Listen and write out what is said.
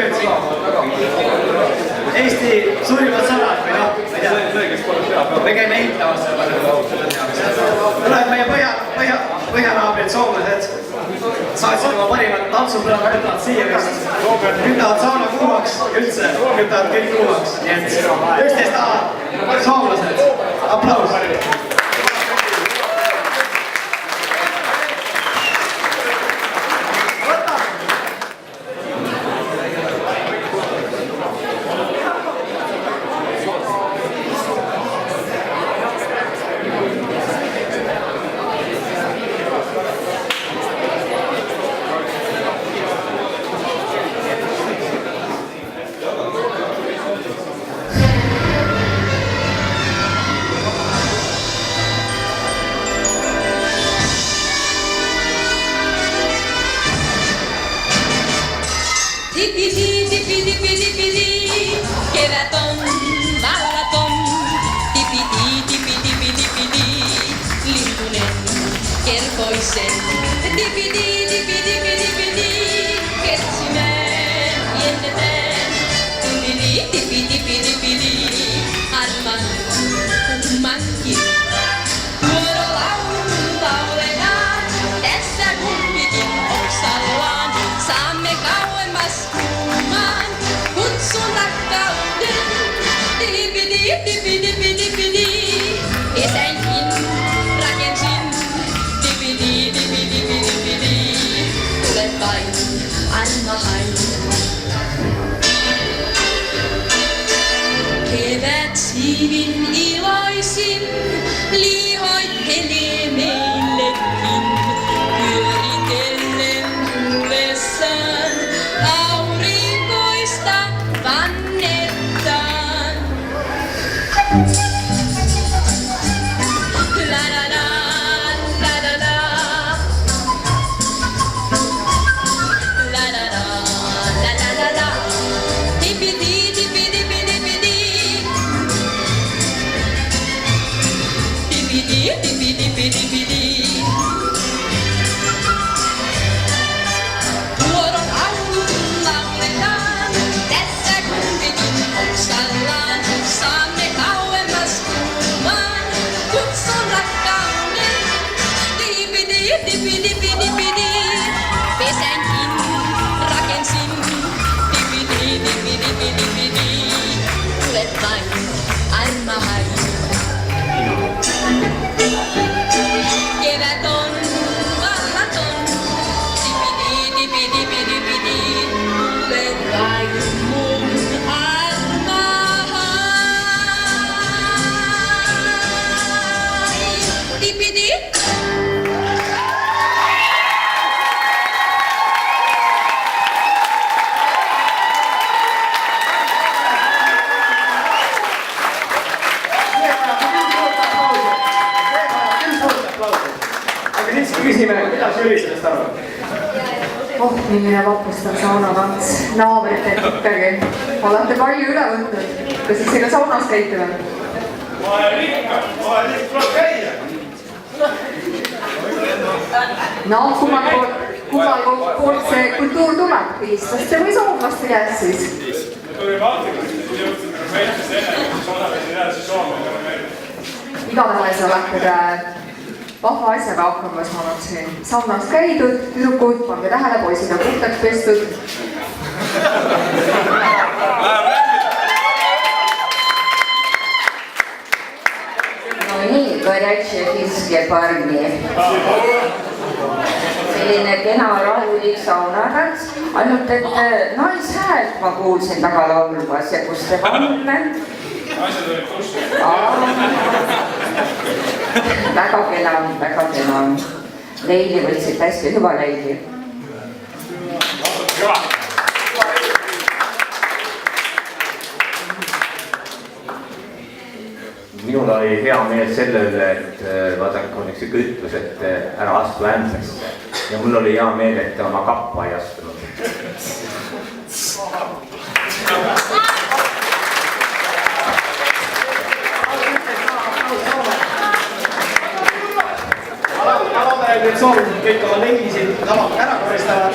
tööd siin. Eesti suurimad sõnad või noh, ma ei tea. Me käime ehitamas. Tuleb meie põhjanaabrid soomlased. Saatsid oma parimad tantsupõlad siia vist. Kütavad sauna kuumaks, üldse kütavad kõik kuumaks. Nii et 11 A soomlased. Aplaus. Kevät on vallaton, lintunen kertoisen. Kertsimään jennetään, arman kummankin. Vuorolaulun lauletaan, tässä kumpikin oksallaan. Saamme kauemmas kuumaan, kutsun rakkauden. Pesänkin rakensin. Tule vain, anna hain. Kevät siivin iloisin, lihoittelee meillekin. Pyöritellen kuulessaan, aurinkoista vannettaan. Vuoron aulun lauletaan, tässä kumpikin oksallaan. Saamme kauemmas kuumaan, kutsun rakkauden. Pesänkin rakensin. Tule vain, arma hain. Kevät on vallaton, tule vain mun armahai. Tipidi. Aga siis küsime, mida sa üritusest arvad? Oh, milline vapustav saunatants. Naabritelt ikkagi. Olete palju üle võtnud. Kas ise ka saunas käite või? Ma olen ikka tuleb käia. No, kummal poolt see kultuur tuleb? Eestlaste või soomlaste käest siis? Tuli Baltikast, jõudsid meilist enne, kus osalesid edasi Soome. Igatahes olete vahva asjaga hakkama saanud siin. Saunas käidud, tüdrukud, pange tähele, poisid on puhtaks pestud. No nii, gorjatše fiske parni. Selline kena rahulik saunatants, ainult et naishäält ma kuulsin väga laulmas ja kus te homme? Asjad olid kuskil. Väga kena. Leili võtsid hästi hüva leili. Hüva. Minul oli hea meel selle üle, et vaadake, on üks ütlus, et ära astu ämbresse. Ja mul oli hea meel, et oma kappa ei astunud. Ma loodan, et need soovitud kõik oma lengisid ära koristavad.